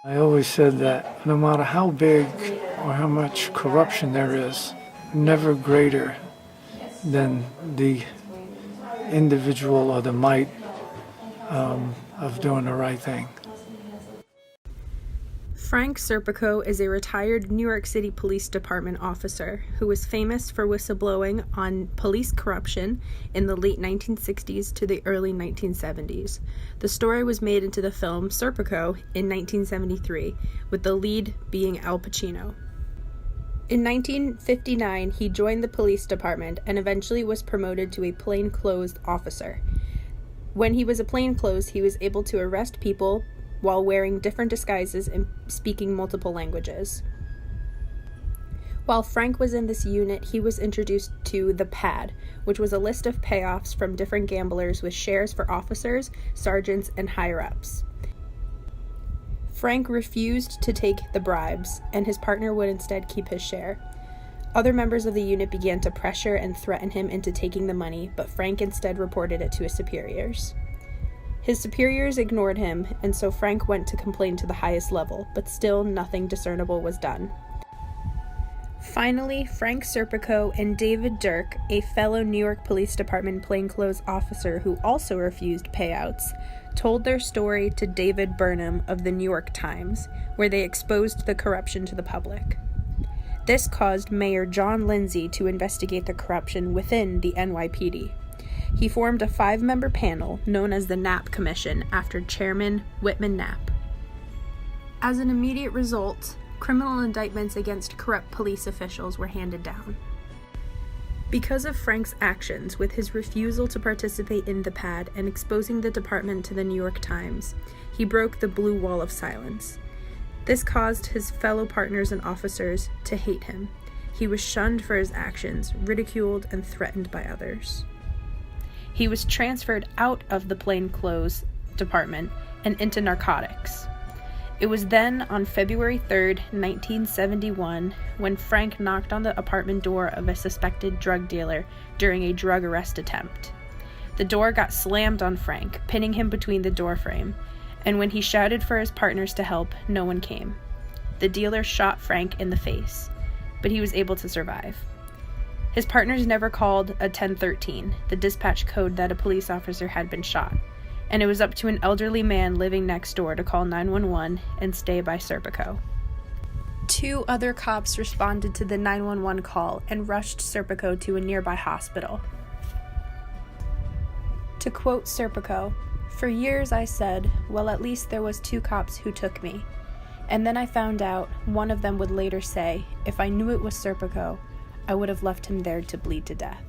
I always said that no matter how big or how much corruption there is, never greater than the individual or the might of doing the right thing. Frank Serpico is a retired New York City Police Department officer who was famous for whistleblowing on police corruption in the late 1960s to the early 1970s. The story was made into the film Serpico in 1973, with the lead being Al Pacino. In 1959, he joined the police department and eventually was promoted to a plainclothes officer. When he was a plainclothes, he was able to arrest people while wearing different disguises and speaking multiple languages. While Frank was in this unit, he was introduced to the PAD, which was a list of payoffs from different gamblers with shares for officers, sergeants, and higher-ups. Frank refused to take the bribes, and his partner would instead keep his share. Other members of the unit began to pressure and threaten him into taking the money, but Frank instead reported it to his superiors. His superiors ignored him, and so Frank went to complain to the highest level, but still nothing discernible was done. Finally, Frank Serpico and David Dirk, a fellow New York Police Department plainclothes officer who also refused payouts, told their story to David Burnham of the New York Times, where they exposed the corruption to the public. This caused Mayor John Lindsay to investigate the corruption within the NYPD. He formed a 5-member panel known as the Knapp Commission after Chairman Whitman Knapp. As an immediate result, criminal indictments against corrupt police officials were handed down. Because of Frank's actions with his refusal to participate in the PAD and exposing the department to the New York Times, he broke the blue wall of silence. This caused his fellow partners and officers to hate him. He was shunned for his actions, ridiculed, and threatened by others. He was transferred out of the plainclothes department and into narcotics. It was then on February 3rd, 1971, when Frank knocked on the apartment door of a suspected drug dealer during a drug arrest attempt. The door got slammed on Frank, pinning him between the doorframe, and when he shouted for his partners to help, no one came. The dealer shot Frank in the face, but he was able to survive. His partners never called a 1013, the dispatch code that a police officer had been shot, and it was up to an elderly man living next door to call 911 and stay by Serpico. 2 other cops responded to the 911 call and rushed Serpico to a nearby hospital. To quote Serpico, "For years I said, well, at least there was 2 cops who took me. And then I found out one of them would later say, if I knew it was Serpico, I would have left him there to bleed to death."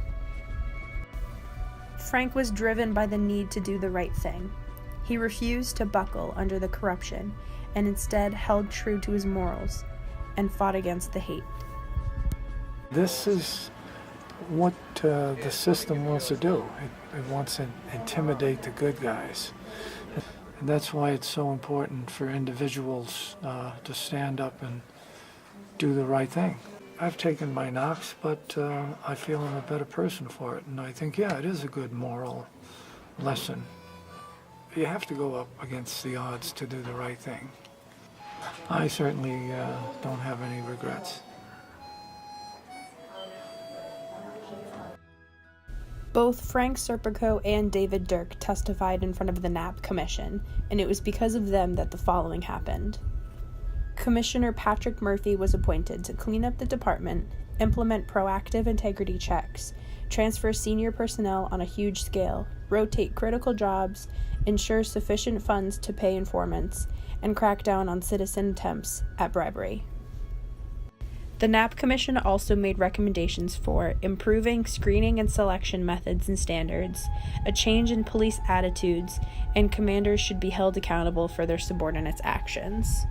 Frank was driven by the need to do the right thing. He refused to buckle under the corruption and instead held true to his morals and fought against the hate. This is what the system wants to do. It wants to intimidate the good guys. And that's why it's so important for individuals to stand up and do the right thing. I've taken my knocks, but I feel I'm a better person for it. And I think, yeah, it is a good moral lesson. You have to go up against the odds to do the right thing. I certainly don't have any regrets. Both Frank Serpico and David Dirk testified in front of the Knapp Commission, and it was because of them that the following happened. Commissioner Patrick Murphy was appointed to clean up the department, implement proactive integrity checks, transfer senior personnel on a huge scale, rotate critical jobs, ensure sufficient funds to pay informants, and crack down on citizen attempts at bribery. The Knapp Commission also made recommendations for improving screening and selection methods and standards, a change in police attitudes, and commanders should be held accountable for their subordinates' actions.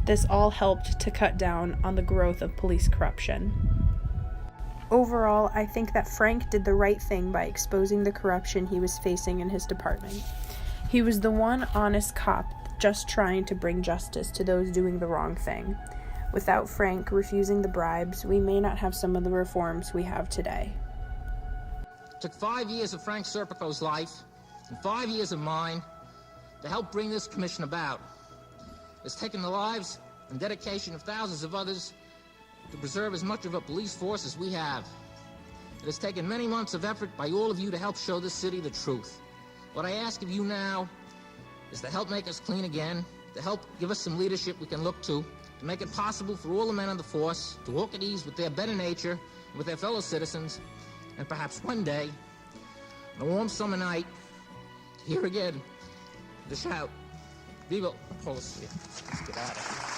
This all helped to cut down on the growth of police corruption. Overall, I think that Frank did the right thing by exposing the corruption he was facing in his department. He was the one honest cop just trying to bring justice to those doing the wrong thing. Without Frank refusing the bribes, we may not have some of the reforms we have today. It took 5 years of Frank Serpico's life and 5 years of mine to help bring this commission about. It's taken the lives and dedication of thousands of others to preserve as much of a police force as we have. It has taken many months of effort by all of you to help show this city the truth. What I ask of you now is to help make us clean again, to help give us some leadership we can look to make it possible for all the men on the force to walk at ease with their better nature, with their fellow citizens, and perhaps one day, on a warm summer night, hear again the shout, Viva Policia. Let's get out of here.